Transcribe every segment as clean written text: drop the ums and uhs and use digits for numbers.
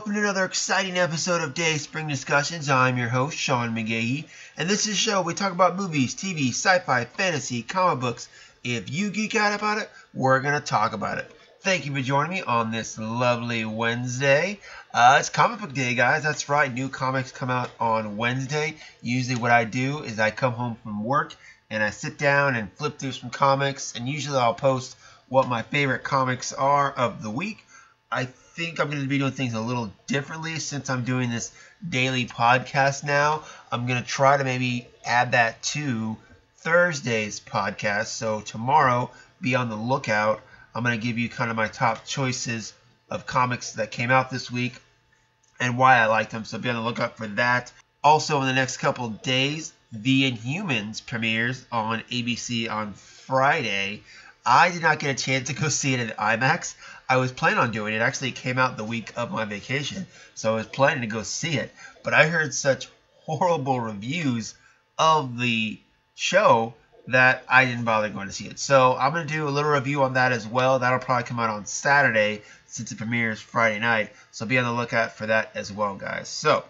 welcome to another exciting episode of Dayspring Discussions. I'm your host, Sean McGahee, and this is a show we talk about movies, TV, sci-fi, fantasy, comic books. If you geek out about it, we're going to talk about it. Thank you for joining me on this lovely Wednesday. It's comic book day, guys. That's right. New comics come out on Wednesday. Usually what I do is I come home from work and I sit down and flip through some comics, and usually I'll post what my favorite comics are of the week. I think I'm going to be doing things a little differently since I'm doing this daily podcast now. I'm going to try to maybe add that to Thursday's podcast. So tomorrow, be on the lookout. I'm going to give you kind of my top choices of comics that came out this week and why I like them. So be on the lookout for that. Also, in the next couple days, The Inhumans premieres on ABC on Friday. I did not get a chance to go see it in IMAX. I was planning on doing it. Actually, it came out the week of my vacation, so I was planning to go see it. But I heard such horrible reviews of the show that I didn't bother going to see it. So I'm going to do a little review on that as well. That'll probably come out on Saturday since it premieres Friday night. So be on the lookout for that as well, guys. So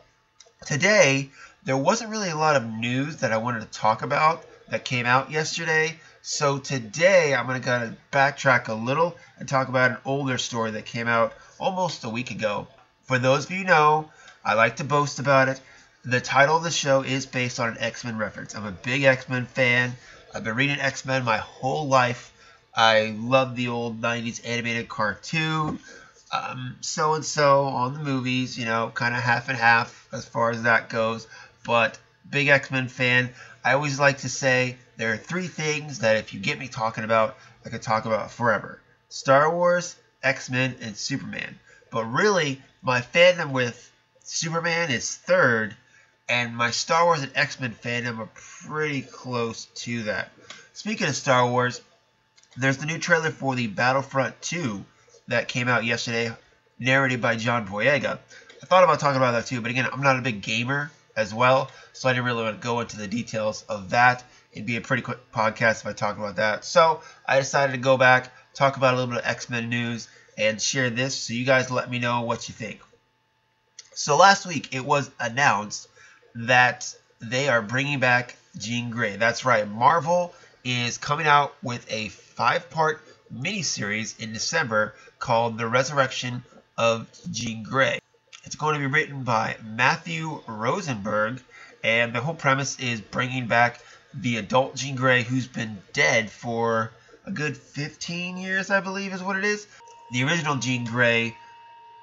today, there wasn't really a lot of news that I wanted to talk about that came out yesterday. So today, I'm going to kind of backtrack a little and talk about an older story that came out almost a week ago. For those of you who know, I like to boast about it. The title of the show is based on an X-Men reference. I'm a big X-Men fan. I've been reading X-Men my whole life. I love the old 90s animated cartoon. So-and-so on the movies, you know, kind of half and half as far as that goes. But big X-Men fan. I always like to say there are three things that if you get me talking about, I could talk about forever. Star Wars, X-Men, and Superman. But really, my fandom with Superman is third, and my Star Wars and X-Men fandom are pretty close to that. Speaking of Star Wars, there's the new trailer for the Battlefront 2 that came out yesterday, narrated by John Boyega. I thought about talking about that too, but again, I'm not a big gamer as well, so I didn't really want to go into the details of that. It'd be a pretty quick podcast if I talk about that. So I decided to go back, talk about a little bit of X-Men news, and share this so you guys let me know what you think. So last week it was announced that they are bringing back Jean Grey. That's right, Marvel is coming out with a 5-part miniseries in December called The Resurrection of Jean Grey. It's going to be written by Matthew Rosenberg, and the whole premise is bringing back the adult Jean Grey who's been dead for a good 15 years, I believe is what it is. The original Jean Grey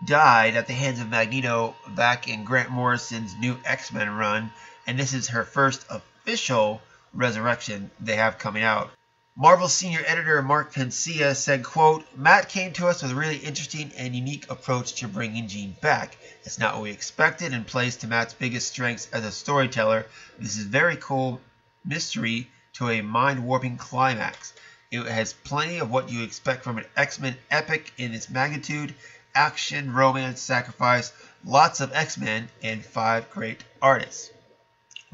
died at the hands of Magneto back in Grant Morrison's new X-Men run, and this is her first official resurrection they have coming out. Marvel's senior editor Mark Pencia said, quote, "Matt came to us with a really interesting and unique approach to bringing Jean back. It's not what we expected and plays to Matt's biggest strengths as a storyteller. This is very cool mystery to a mind-warping climax. It has plenty of what you expect from an X-Men epic in its magnitude, action, romance, sacrifice, lots of X-Men, and 5 great artists."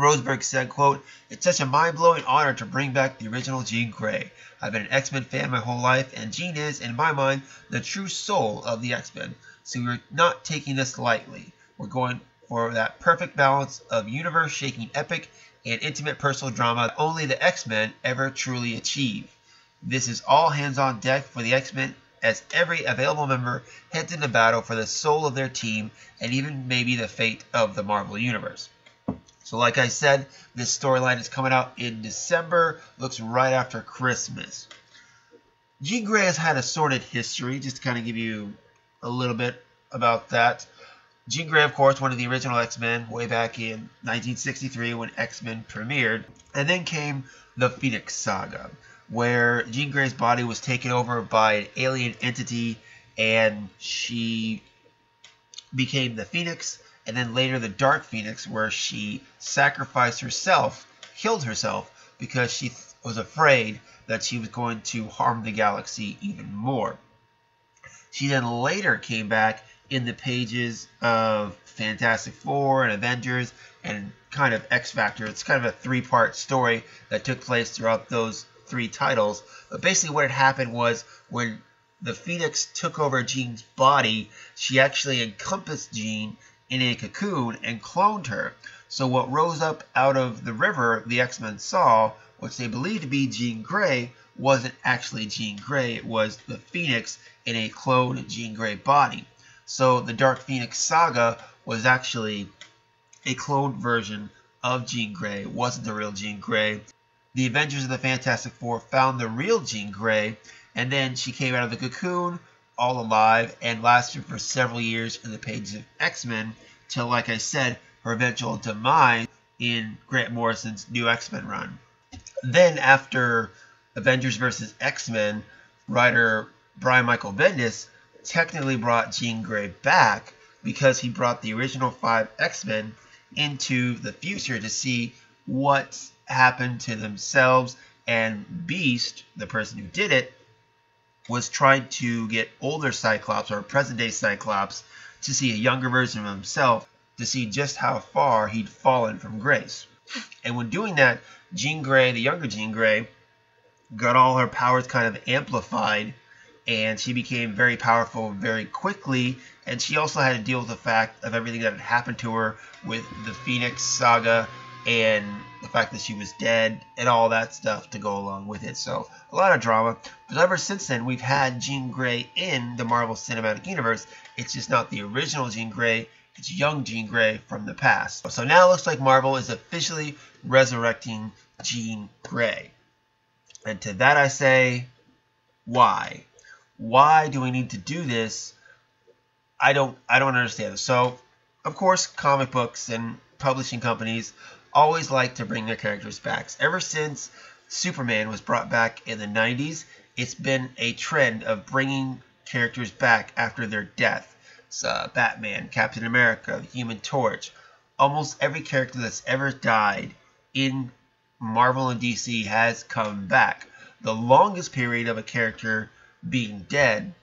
Rosenberg said, quote, "It's such a mind-blowing honor to bring back the original Jean Grey. I've been an X-Men fan my whole life, and Jean is, in my mind, the true soul of the X-Men. So we're not taking this lightly. We're going for that perfect balance of universe-shaking epic and intimate personal drama that only the X-Men ever truly achieve. This is all hands on deck for the X-Men as every available member heads into battle for the soul of their team and even maybe the fate of the Marvel Universe." So like I said, this storyline is coming out in December. Looks right after Christmas. Jean Grey has had a sordid history, just to kind of give you a little bit about that. Jean Grey, of course, one of the original X-Men way back in 1963 when X-Men premiered. And then came the Phoenix Saga, where Jean Grey's body was taken over by an alien entity and she became the Phoenix. And then later the Dark Phoenix, where she sacrificed herself, killed herself, because she was afraid that she was going to harm the galaxy even more. She then later came back in the pages of Fantastic Four and Avengers and kind of X-Factor. It's kind of a 3-part story that took place throughout those 3 titles. But basically what had happened was when the Phoenix took over Jean's body, she actually encompassed Jean in a cocoon and cloned her. So what rose up out of the river the X-Men saw, which they believed to be Jean Grey, wasn't actually Jean Grey. It was the Phoenix in a cloned Jean Grey body. So the Dark Phoenix saga was actually a cloned version of Jean Grey. It wasn't the real Jean Grey. The Avengers of the Fantastic Four found the real Jean Grey, and then she came out of the cocoon all alive and lasted for several years in the pages of X-Men till, like I said, her eventual demise in Grant Morrison's New X-Men run. Then after Avengers vs. X-Men, writer Brian Michael Bendis technically brought Jean Grey back because he brought the original 5 X-Men into the future to see what happened to themselves, and Beast, the person who did it, was trying to get older Cyclops, or present-day Cyclops, to see a younger version of himself, to see just how far he'd fallen from grace. And when doing that, Jean Grey, the younger Jean Grey, got all her powers kind of amplified, and she became very powerful very quickly, and she also had to deal with the fact of everything that had happened to her with the Phoenix saga and the fact that she was dead and all that stuff to go along with it. So a lot of drama. But ever since then, we've had Jean Grey in the Marvel Cinematic Universe. It's just not the original Jean Grey. It's young Jean Grey from the past. So now it looks like Marvel is officially resurrecting Jean Grey. And to that I say, why? Why do we need to do this? I don't understand. So, of course, comic books and publishing companies always like to bring their characters back. Ever since Superman was brought back in the 90s, it's been a trend of bringing characters back after their death. So, Batman, Captain America, the Human Torch. Almost every character that's ever died in Marvel and DC has come back. The longest period of a character being dead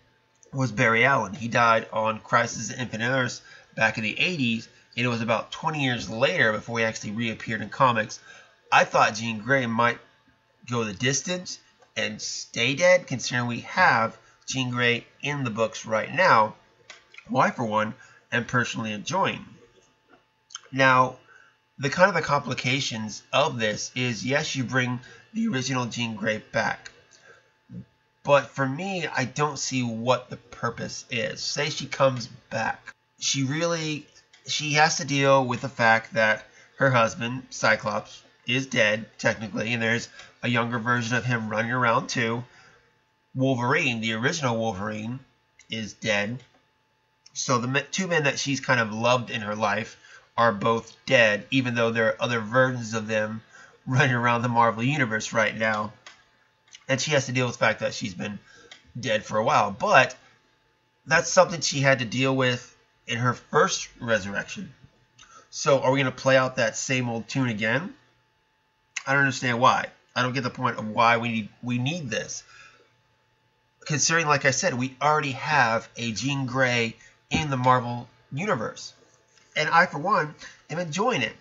was Barry Allen. He died on Crisis on Infinite Earths back in the 80s, and it was about 20 years later before he actually reappeared in comics. I thought Jean Grey might go the distance and stay dead, considering we have Jean Grey in the books right now, who I, for one, am personally enjoying. Now, the complications of this is, yes, you bring the original Jean Grey back. But for me, I don't see what the purpose is. Say she comes back. She has to deal with the fact that her husband, Cyclops, is dead, technically, and there's a younger version of him running around too. Wolverine, the original Wolverine, is dead. So the 2 men that she's kind of loved in her life are both dead, even though there are other versions of them running around the Marvel Universe right now. And she has to deal with the fact that she's been dead for a while. But that's something she had to deal with in her first resurrection. So are we going to play out that same old tune again? I don't understand why. I don't get the point of why we need this. Considering, like I said, we already have a Jean Grey in the Marvel Universe. And I, for one, am enjoying it.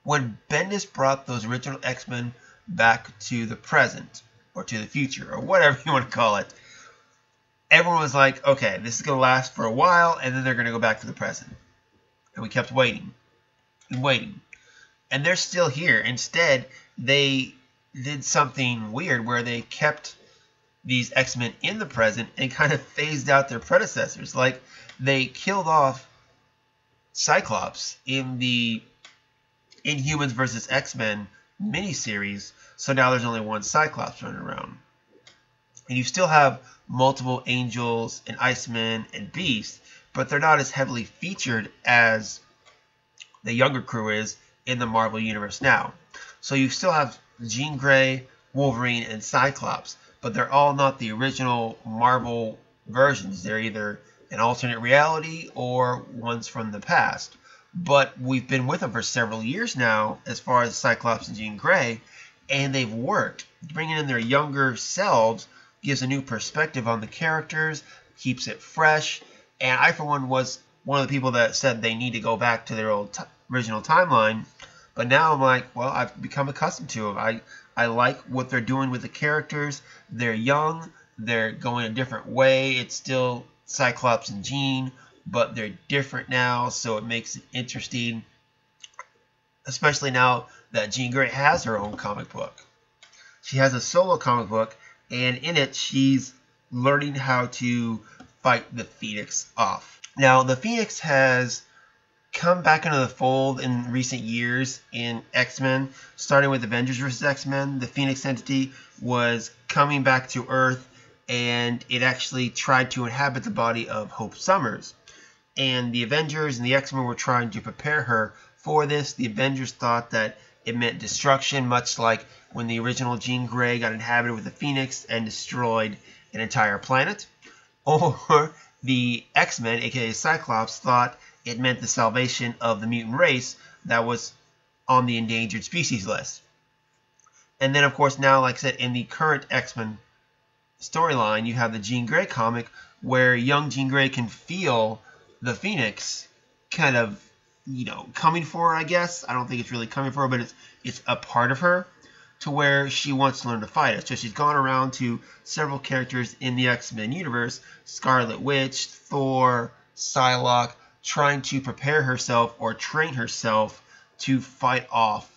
When Bendis brought those original X-Men back to the present, or to the future, or whatever you want to call it, everyone was like, okay, this is going to last for a while, and then they're going to go back to the present. And we kept waiting and waiting. And they're still here. Instead, they did something weird where they kept these X-Men in the present and kind of phased out their predecessors. Like, they killed off Cyclops in the Inhumans vs. X-Men miniseries, so now there's only one Cyclops running around. And you still have multiple Angels and Icemen and Beast, but they're not as heavily featured as the younger crew is in the Marvel Universe now. So you still have Jean Grey, Wolverine, and Cyclops, but they're all not the original Marvel versions. They're either an alternate reality or ones from the past. But we've been with them for several years now as far as Cyclops and Jean Grey, and they've worked. Bringing in their younger selves gives a new perspective on the characters, keeps it fresh, and I, for one, was one of the people that said they need to go back to their old original timeline, but now I'm like, well, I've become accustomed to them. I like what they're doing with the characters. They're young, they're going a different way. It's still Cyclops and Jean, but they're different now, so it makes it interesting, especially now that Jean Grey has her own comic book. She has a solo comic book, and in it she's learning how to fight the Phoenix off. Now, the Phoenix has come back into the fold in recent years in X-Men, starting with Avengers vs. X-Men. The Phoenix entity was coming back to Earth, and it actually tried to inhabit the body of Hope Summers. And the Avengers and the X-Men were trying to prepare her for this. The Avengers thought that it meant destruction, much like when the original Jean Grey got inhabited with the Phoenix and destroyed an entire planet. Or the X-Men, aka Cyclops, thought it meant the salvation of the mutant race that was on the endangered species list. And then, of course, now, like I said, in the current X-Men storyline, you have the Jean Grey comic where young Jean Grey can feel the Phoenix kind of, coming for her, I guess. I don't think it's really coming for her, but it's a part of her to where she wants to learn to fight it. So she's gone around to several characters in the X-Men universe, Scarlet Witch, Thor, Psylocke, trying to prepare herself or train herself to fight off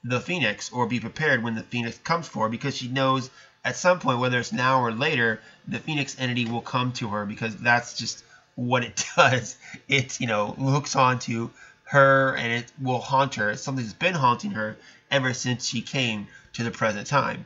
the Phoenix or be prepared when the Phoenix comes for her, because she knows at some point, whether it's now or later, the Phoenix entity will come to her, because that's just what it does. It, looks onto her and it will haunt her. It's something that's been haunting her ever since she came to the present time.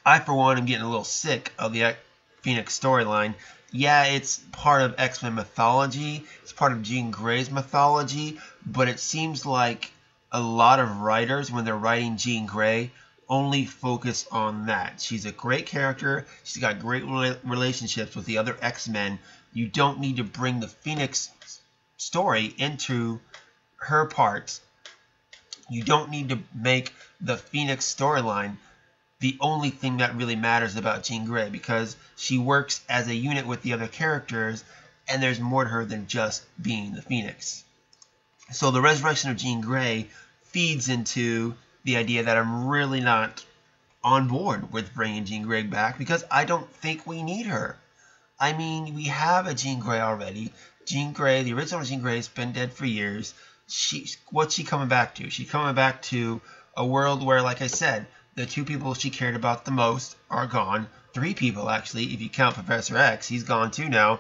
I, for one, am getting a little sick of the Phoenix storyline. Yeah, it's part of X-Men mythology. It's part of Jean Grey's mythology. But it seems like a lot of writers, when they're writing Jean Grey, only focus on that. She's a great character. She's got great relationships with the other X-Men. You don't need to bring the Phoenix story into her parts. You don't need to make the Phoenix storyline the only thing that really matters about Jean Grey, because she works as a unit with the other characters, and there's more to her than just being the Phoenix. So the resurrection of Jean Grey feeds into the idea that I'm really not on board with bringing Jean Grey back, because I don't think we need her. I mean, we have a Jean Grey already. Jean Grey, the original Jean Grey, has been dead for years. What's she coming back to? She's coming back to a world where, like I said, the two people she cared about the most are gone. 3 people, actually, if you count Professor X. He's gone too now.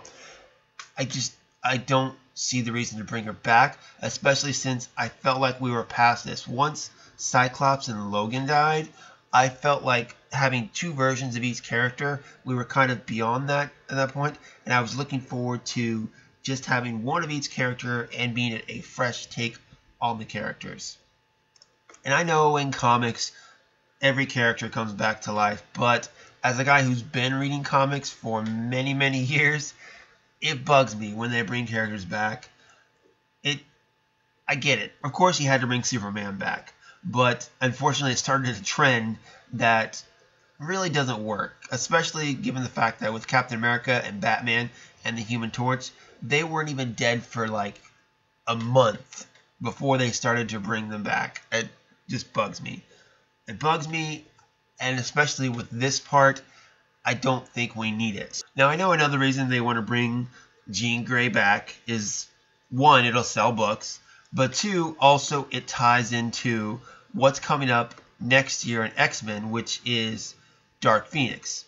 I don't see the reason to bring her back, especially since I felt like we were past this. Once Cyclops and Logan died, I felt like having 2 versions of each character, we were kind of beyond that at that point, and I was looking forward to just having one of each character and being a fresh take on the characters. And I know in comics, every character comes back to life, but as a guy who's been reading comics for many, many years, it bugs me when they bring characters back. I get it. Of course, you had to bring Superman back, but unfortunately, it started a trend that really doesn't work, especially given the fact that with Captain America and Batman and the Human Torch, they weren't even dead for like a month before they started to bring them back. It just bugs me. It bugs me, and especially with this part, I don't think we need it. Now, I know another reason they want to bring Jean Grey back is, 1, it'll sell books, but 2, also it ties into what's coming up next year in X-Men, which is Dark Phoenix.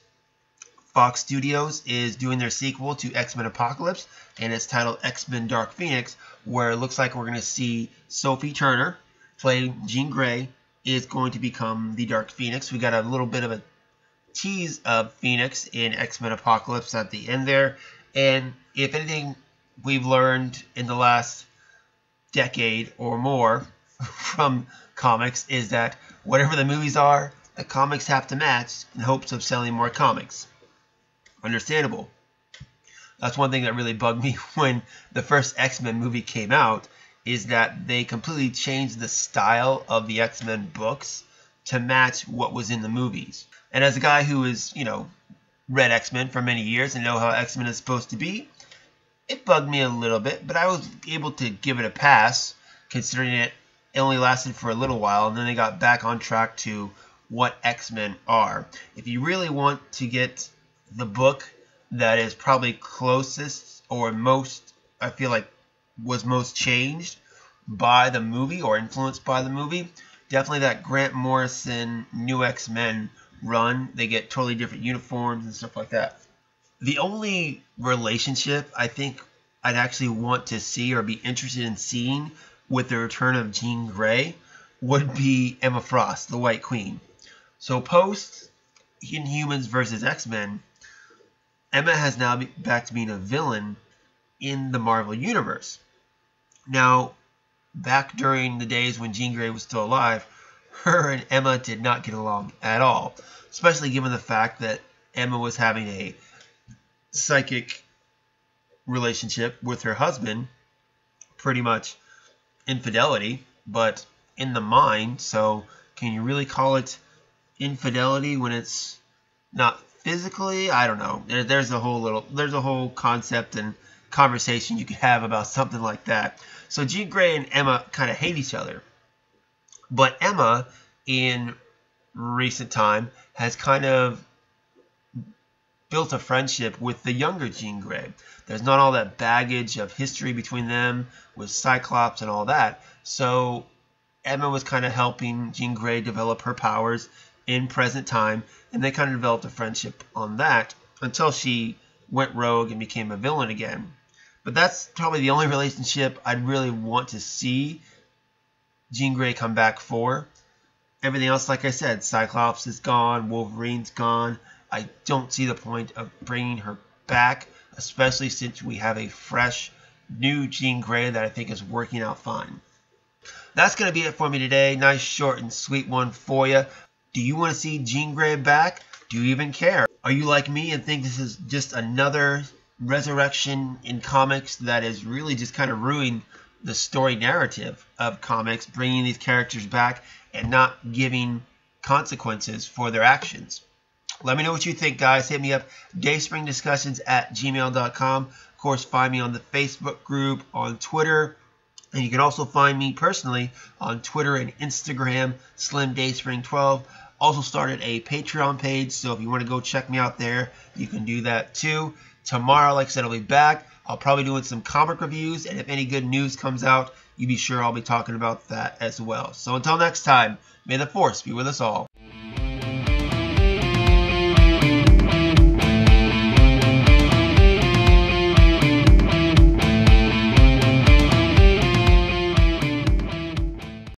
Fox Studios is doing their sequel to X-Men Apocalypse, and it's titled X-Men Dark Phoenix, where it looks like we're going to see Sophie Turner, playing Jean Grey, is going to become the Dark Phoenix. We got a little bit of a tease of Phoenix in X-Men Apocalypse at the end there. And if anything we've learned in the last decade or more from comics is that whatever the movies are, the comics have to match in hopes of selling more comics. Understandable. That's one thing that really bugged me when the first X-Men movie came out, is that they completely changed the style of the X-Men books to match what was in the movies. And as a guy who has, read X-Men for many years and know how X-Men is supposed to be, it bugged me a little bit, but I was able to give it a pass, considering it only lasted for a little while, and then they got back on track to what X-Men are. If you really want to get the book that is probably closest or most, I feel like, was most changed by the movie or influenced by the movie. Definitely that Grant Morrison New X-Men run. They get totally different uniforms and stuff like that. The only relationship I think I'd actually want to see or be interested in seeing with the return of Jean Grey would be Emma Frost, the White Queen. So post Inhumans versus X-Men, Emma has now back to being a villain in the Marvel Universe. Now, back during the days when Jean Grey was still alive, her and Emma did not get along at all, especially given the fact that Emma was having a psychic relationship with her husband, pretty much infidelity, but in the mind. So can you really call it infidelity when it's not physically? I don't know. There's a whole concept and conversation you could have about something like that. So Jean Grey and Emma kind of hate each other, but Emma in recent time has kind of built a friendship with the younger Jean Grey. There's not all that baggage of history between them with Cyclops and all that. So Emma was kind of helping Jean Grey develop her powers in present time, and they kind of developed a friendship on that until she went rogue and became a villain again. But that's probably the only relationship I'd really want to see Jean Grey come back for. Everything else, like I said, Cyclops is gone, Wolverine's gone. I don't see the point of bringing her back, especially since we have a fresh, new Jean Grey that I think is working out fine. That's going to be it for me today. Nice, short, and sweet one for you. Do you want to see Jean Grey back? Do you even care? Are you like me and think this is just another resurrection in comics that is really just kind of ruining the story narrative of comics, bringing these characters back and not giving consequences for their actions? Let me know what you think, guys. Hit me up, dayspringdiscussions@gmail.com. Of course, find me on the Facebook group, on Twitter, and you can also find me personally on Twitter and Instagram, SlimDayspring12. Also started a Patreon page, so if you want to go check me out there, you can do that too. Tomorrow, like I said, I'll be back. I'll probably be doing some comic reviews, and if any good news comes out, you be sure I'll be talking about that as well. So until next time, may the Force be with us all.